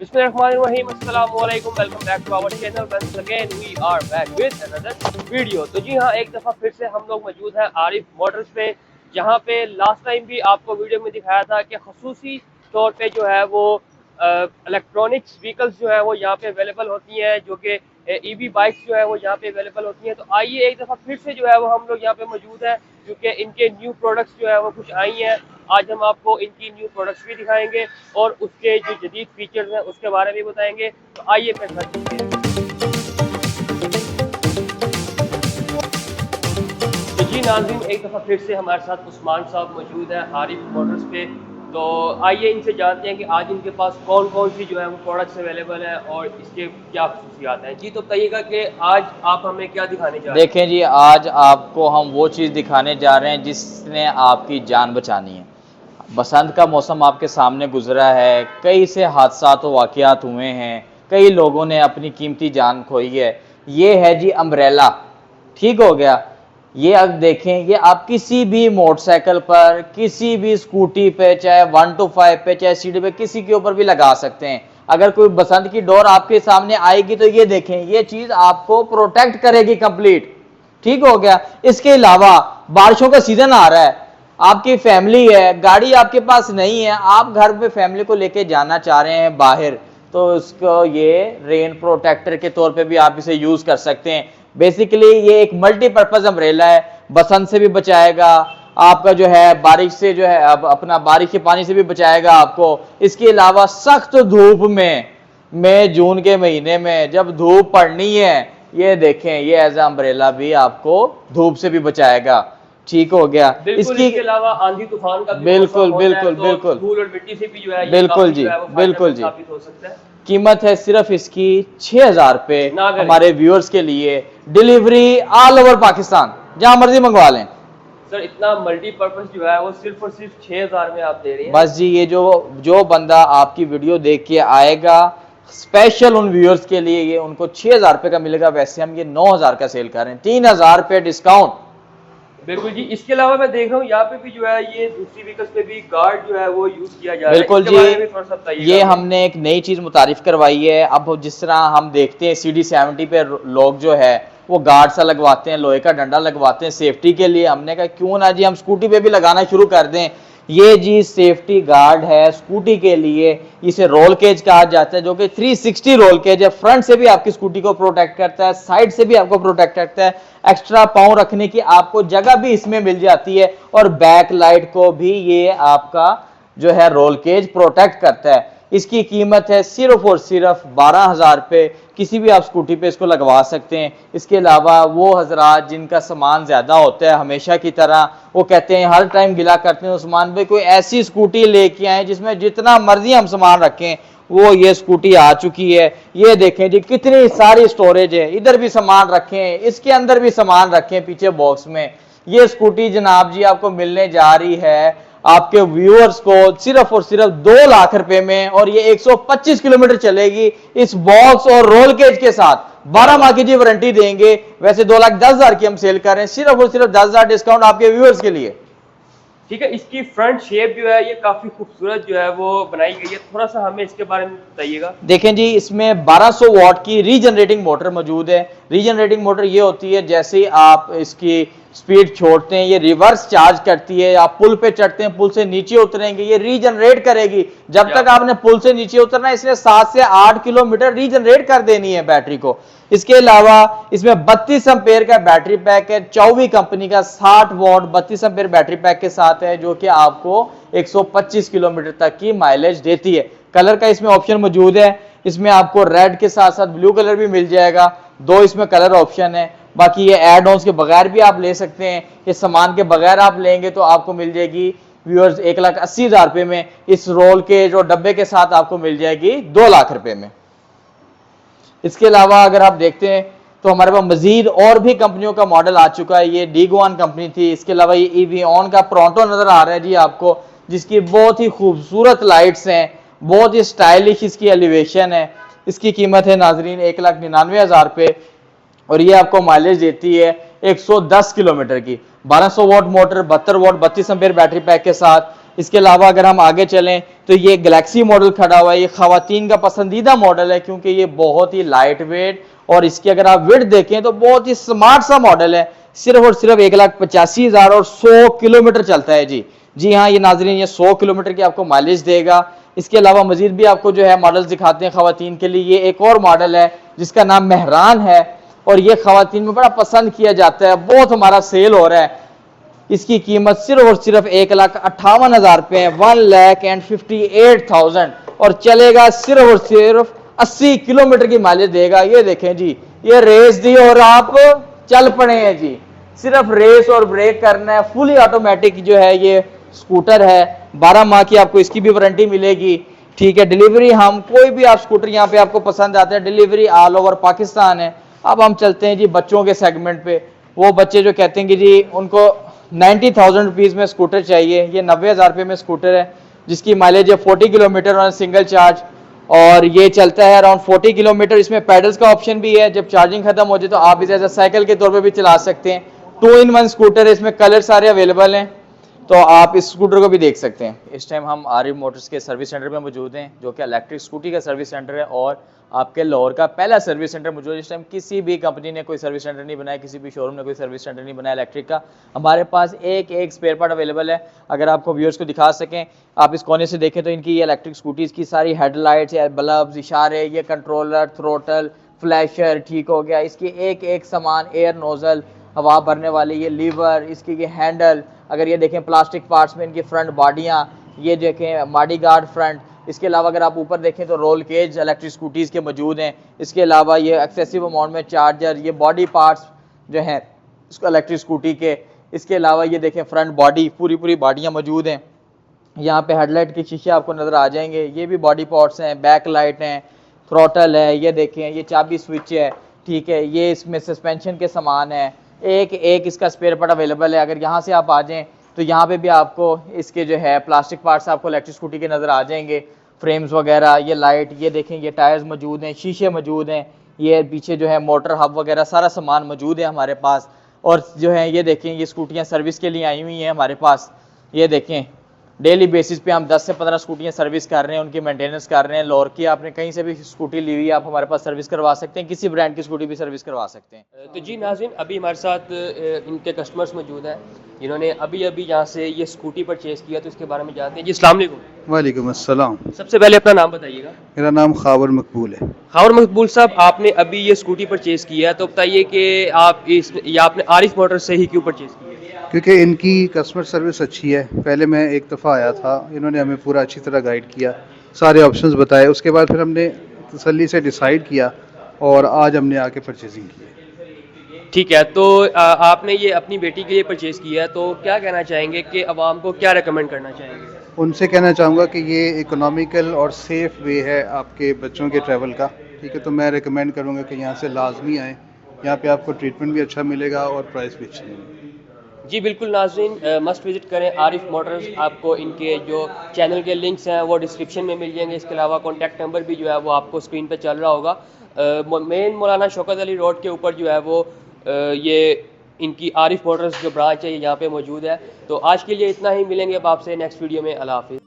बिस्मिल्लाहिर्रहमानिर्रहीम, अस्सलाम वालेकुम, welcome back to our channel. Once again we are back with another video. तो जी हाँ, एक दफ़ा फिर से हम लोग मौजूद हैं आरिफ मोटर्स पे, जहाँ पे लास्ट टाइम भी आपको वीडियो में दिखाया था कि खसूसी तौर पे जो है वो इलेक्ट्रॉनिक्स व्हीकल्स जो है वो यहाँ पे अवेलेबल होती हैं, जो कि ईवी बाइक्स जो है वो यहाँ पे अवेलेबल होती हैं। तो आइए एक दफ़ा फिर से जो है वो हम लोग यहाँ पे मौजूद हैं, क्योंकि इनके न्यू प्रोडक्ट्स जो है वो कुछ आई हैं। आज हम आपको इनकी न्यू प्रोडक्ट्स भी दिखाएंगे और उसके जो जदीद फीचर्स हैं उसके बारे में बताएंगे। तो आइए मेरे साथ चलते हैं। तो जी नाज़रीन, एक दफ़ा फिर से हमारे साथ उस्मान साहब मौजूद हैं आरिफ मोटर्स पे। तो आइए इनसे जानते हैं कि आज इनके पास कौन कौन सी जो है वो प्रोडक्ट्स अवेलेबल हैं और इसके क्या खसूसियात हैं। जी तो बताइएगा कि आज आप हमें क्या दिखाने जा रहे हैं। देखें जी, आज आपको हम वो चीज़ दिखाने जा रहे हैं जिसने आपकी जान बचानी है। बसंत का मौसम आपके सामने गुजरा है, कई से हादसात व वाक़यात हुए हैं, कई लोगों ने अपनी कीमती जान खोई है। ये है जी अम्ब्रेला, ठीक हो गया। ये अब देखें, ये आप किसी भी मोटरसाइकिल पर, किसी भी स्कूटी पे, चाहे 1 to 5 पे, चाहे सीढ़ी पे, किसी के ऊपर भी लगा सकते हैं। अगर कोई बसंत की डोर आपके सामने आएगी तो ये देखें, ये चीज़ आपको प्रोटेक्ट करेगी कंप्लीट, ठीक हो गया। इसके अलावा बारिशों का सीजन आ रहा है, आपकी फैमिली है, गाड़ी आपके पास नहीं है, आप घर पे फैमिली को लेके जाना चाह रहे हैं बाहर, तो उसको ये रेन प्रोटेक्टर के तौर पे भी आप इसे यूज कर सकते हैं। बेसिकली ये एक मल्टीपर्पज अम्ब्रेला है, बसंत से भी बचाएगा आपका, जो है बारिश से, जो है अब अपना बारिश के पानी से भी बचाएगा आपको। इसके अलावा सख्त धूप में, मई जून के महीने में जब धूप पड़नी है, ये देखें, ये एज अम्ब्रेला भी आपको धूप से भी बचाएगा, ठीक हो गया। इसके अलावा आंधी तूफान का बिल्कुल बिल्कुल बिल्कुल धूल और मिट्टी से भी जो है बिल्कुल जी, बिल्कुल जी। हो सकता है। कीमत है सिर्फ इसकी 6,000 रुपए हमारे व्यूअर्स के लिए। डिलीवरी ऑल ओवर पाकिस्तान, जहां मर्जी मंगवा लें। सर इतना मल्टीपर्पज जो है वो सिर्फ और सिर्फ 6,000 में आप दे रहे हैं। बस जी, ये जो बंदा आपकी वीडियो देख के आएगा, स्पेशल उन व्यूअर्स के लिए ये उनको 6,000 रुपए का मिलेगा। वैसे हम ये 9,000 का सेल कर रहे हैं, 3,000 रुपए डिस्काउंट। बिल्कुल जी। इसके अलावा मैं देख रहा हूँ यहाँ पे भी जो है ये दूसरी व्हीकल्स पे भी गार्ड जो है वो यूज किया जा रहा है। बिल्कुल जी, ये हमने एक नई चीज मुतारिफ करवाई है। अब जिस तरह हम देखते हैं CD70 पे लोग जो है वो गार्ड सा लगवाते हैं, लोहे का डंडा लगवाते हैं सेफ्टी के लिए। हमने कहा क्यों ना जी हम स्कूटी पे भी लगाना शुरू कर दें। ये जी सेफ्टी गार्ड है स्कूटी के लिए, इसे रोल केज कहा जाता है, जो कि 360 रोल केज है। फ्रंट से भी आपकी स्कूटी को प्रोटेक्ट करता है, साइड से भी आपको प्रोटेक्ट करता है। एक्स्ट्रा पाँव रखने की आपको जगह भी इसमें मिल जाती है, और बैक लाइट को भी ये आपका जो है रोल केज प्रोटेक्ट करता है। इसकी कीमत है सिर्फ और सिर्फ 12,000 रुपये। किसी भी आप स्कूटी पे इसको लगवा सकते हैं। इसके अलावा वो हजरात जिनका सामान ज़्यादा होता है, हमेशा की तरह वो कहते हैं, हर टाइम गिला करते हैं उस्मान भाई कोई ऐसी स्कूटी लेके आए जिसमें जितना मर्जी हम सामान रखें, वो ये स्कूटी आ चुकी है। ये देखें जी कितनी सारी स्टोरेज है, इधर भी सामान रखें, इसके अंदर भी सामान रखें पीछे बॉक्स में। ये स्कूटी जनाब जी आपको मिलने जा रही है आपके व्यूअर्स को सिर्फ और सिर्फ 2 लाख रुपए में, और ये 125 किलोमीटर चलेगी इस बॉक्स और रोल केज के साथ। 12 माह की जी वारंटी देंगे। वैसे 2,10,000 की हम सेल कर रहे हैं, सिर्फ और सिर्फ 10,000 डिस्काउंट आपके व्यूअर्स के लिए। ठीक है। इसकी फ्रंट शेप जो है ये काफी खूबसूरत जो है वो बनाई गई है, थोड़ा सा हमें इसके बारे में बताइएगा। देखें जी, इसमें 1200 वॉट की रीजनरेटिंग मोटर मौजूद है। रीजनरेटिंग मोटर ये होती है, जैसे ही आप इसकी स्पीड छोड़ते हैं ये रिवर्स चार्ज करती है। आप पुल पे चढ़ते हैं, पुल से नीचे उतरेंगे, ये रीजनरेट करेगी। जब तक आपने पुल से नीचे उतरना है, इसने 7 से 8 किलोमीटर रीजनरेट कर देनी है बैटरी को। इसके अलावा इसमें 32 एम्पेयर का बैटरी पैक है, 24 कंपनी का 60 वॉट 32 एम्पेयर बैटरी पैक के साथ है, जो कि आपको 125 किलोमीटर तक की माइलेज देती है। कलर का इसमें ऑप्शन मौजूद है, इसमें आपको रेड के साथ साथ ब्लू कलर भी मिल जाएगा। 2 इसमें कलर ऑप्शन है। बाकी ये एड ऑन्स के बगैर भी आप ले सकते हैं, ये सामान के बगैर आप लेंगे तो आपको मिल जाएगी व्यूअर्स 1,80,000 रुपए में। इस रोल के जो डब्बे के साथ आपको मिल जाएगी 2 लाख रुपए में। इसके अलावा अगर आप देखते हैं तो हमारे पास मजीद और भी कंपनियों का मॉडल आ चुका है। ये डीगोन कंपनी थी। इसके अलावा ये EVON का प्रोंटो नजर आ रहा है जी आपको, जिसकी बहुत ही खूबसूरत लाइट्स हैं, बहुत ही स्टाइलिश इसकी एलिवेशन है। इसकी कीमत है नाजरीन 1,99,000 रुपये, और ये आपको माइलेज देती है 110 किलोमीटर की। 1200 what motor, 72 what 32 ampere battery pack के साथ। इसके अलावा अगर हम आगे चलें तो ये गैलेक्सी मॉडल खड़ा हुआ है, ये खवातीन का पसंदीदा मॉडल है क्योंकि ये बहुत ही लाइट वेट और इसकी अगर आप विड्थ देखें तो बहुत ही स्मार्ट सा मॉडल है। सिर्फ और सिर्फ 1,85,000 और 100 किलोमीटर चलता है जी हाँ ये नाजरीन, ये 100 किलोमीटर की आपको माइलेज देगा। इसके अलावा मजीद भी आपको जो है मॉडल्स दिखाते हैं खवातीन के लिए। ये एक और मॉडल है जिसका नाम मेहरान है और ये खवातीन में बड़ा पसंद किया जाता है, बहुत हमारा सेल हो रहा है। इसकी कीमत सिर्फ और सिर्फ 1,58,000 रुपए है, 1,58,000 और चलेगा सिर्फ और सिर्फ 80 किलोमीटर की माइलेज देगा। ये देखें जी, ये रेस दी और आप चल पड़े हैं जी, सिर्फ रेस और ब्रेक करना है। फुली ऑटोमेटिक जो है ये स्कूटर है, 12 माह की आपको इसकी भी वारंटी मिलेगी। ठीक है, डिलीवरी हम कोई भी आप स्कूटर यहाँ पे आपको पसंद आते हैं, डिलीवरी ऑल ओवर पाकिस्तान है। अब हम चलते हैं जी बच्चों के सेगमेंट पे। वो बच्चे जो कहते हैं कि जी उनको 90,000 रुपीज़ में स्कूटर चाहिए, ये 90,000 रुपये में स्कूटर है जिसकी माइलेज है 40 किलोमीटर और सिंगल चार्ज और ये चलता है अराउंड 40 किलोमीटर। इसमें पैडल्स का ऑप्शन भी है, जब चार्जिंग खत्म हो जाए तो आप इसे साइकिल के तौर पे भी चला सकते हैं। 2-in-1 स्कूटर है, इसमें कलर सारे अवेलेबल हैं तो आप इस स्कूटर को भी देख सकते हैं। इस टाइम हम आरिफ मोटर्स के सर्विस सेंटर में मौजूद हैं जो कि इलेक्ट्रिक स्कूटी का सर्विस सेंटर है और आपके लाहौर का पहला सर्विस सेंटर मौजूद है। इस टाइम किसी भी कंपनी ने कोई सर्विस सेंटर नहीं बनाया, किसी भी शोरूम ने कोई सर्विस सेंटर नहीं बनाया इलेक्ट्रिक का। हमारे पास एक स्पेयर पार्ट अवेलेबल है। अगर आपको व्यूअर्स को दिखा सकें, आप इस कोने से देखें तो इनकी ये इलेक्ट्रिक स्कूटीज़ की सारी हेडलाइट्स, बल्ब्स, इशारे, ये कंट्रोलर, थ्रोटल, फ्लैशर ठीक हो गया। इसकी एक सामान, एयर नोजल, हवा भरने वाली, ये लीवर, इसकी ये हैंडल, अगर ये देखें प्लास्टिक पार्ट्स में इनकी फ्रंट बॉडियाँ, ये देखें मॉडी गार्ड फ्रंट। इसके अलावा अगर आप ऊपर देखें तो रोल केज इलेक्ट्रिक स्कूटीज़ के मौजूद हैं। इसके अलावा ये एक्सेसिव अमाउंट में चार्जर, ये बॉडी पार्ट्स जो हैं इसको इलेक्ट्रिक स्कूटी के। इसके अलावा ये देखें फ्रंट बॉडी, पूरी बॉडियाँ मौजूद हैं। यहाँ पे हेडलाइट के शीशे आपको नज़र आ जाएंगे, ये भी बॉडी पार्ट्स हैं, बैक लाइट हैं, थ्रोटल है, ये देखें ये चाबी स्विच है। ठीक है, ये इसमें सस्पेंशन के सामान है, एक इसका स्पेयर पार्ट अवेलेबल है। अगर यहाँ से आप आ जाएँ तो यहाँ पे भी आपको इसके जो है प्लास्टिक पार्ट्स आपको इलेक्ट्रिक स्कूटी के नज़र आ जाएंगे, फ्रेम्स वगैरह, ये लाइट, ये देखें ये टायर्स मौजूद हैं, शीशे मौजूद हैं, ये पीछे जो है मोटर हब वगैरह सारा सामान मौजूद है हमारे पास। और जो है ये देखें ये स्कूटियाँ सर्विस के लिए आई हुई हैं हमारे पास। ये देखें डेली बेसिस पे हम 10 से 15 स्कूटियाँ सर्विस कर रहे हैं, उनकी मेंटेनेंस कर रहे हैं। लाहौर की आपने कहीं से भी स्कूटी ली हुई है आप हमारे पास सर्विस करवा सकते हैं, किसी ब्रांड की स्कूटी भी सर्विस करवा सकते हैं। तो जी नाज़रीन, अभी हमारे साथ इनके कस्टमर्स मौजूद हैं जिन्होंने अभी यहाँ से ये स्कूटी परचेज़ किया, तो इसके बारे में जानते हैं। जी अस्सलाम वालेकुम। वालेकुम अस्सलाम। सबसे पहले अपना नाम बताइएगा। मेरा नाम खावर मकबूल है। खावर मकबूल साहब, आपने अभी ये स्कूटी परचेज़ किया तो बताइए कि आप आपने आरिफ मोटर्स से ही क्यों परचेज़ किया? क्योंकि इनकी कस्टमर सर्विस अच्छी है। पहले मैं एक दफ़ा आया था, इन्होंने हमें पूरा अच्छी तरह गाइड किया, सारे ऑप्शंस बताए। उसके बाद फिर हमने तसल्ली से डिसाइड किया और आज हमने आके परचेजिंग की। ठीक है, तो आपने ये अपनी बेटी के लिए परचेज़ किया है, तो क्या कहना चाहेंगे कि अवाम को क्या रेकमेंड करना चाहेंगे? उनसे कहना चाहूँगा कि ये इकोनॉमिकल और सेफ़ वे है आपके बच्चों के ट्रैवल का। ठीक है, तो मैं रिकमेंड करूँगा कि यहाँ से लाजमी आएँ, यहाँ पे आपको ट्रीटमेंट भी अच्छा मिलेगा और प्राइस भी अच्छी मिलेगी। जी बिल्कुल नाज़रीन, मस्ट विज़िट करें आरिफ मोटर्स। आपको इनके जो चैनल के लिंक्स हैं वो डिस्क्रिप्शन में मिल जाएंगे। इसके अलावा कॉन्टैक्ट नंबर भी जो है वो आपको स्क्रीन पे चल रहा होगा। मेन मौलाना शौकत अली रोड के ऊपर जो है वो ये इनकी आरिफ मोटर्स जो ब्रांच है यहाँ पे मौजूद है। तो आज के लिए इतना ही, मिलेंगे अब आपसे नेक्स्ट वीडियो में। अल्लाह हाफिज़।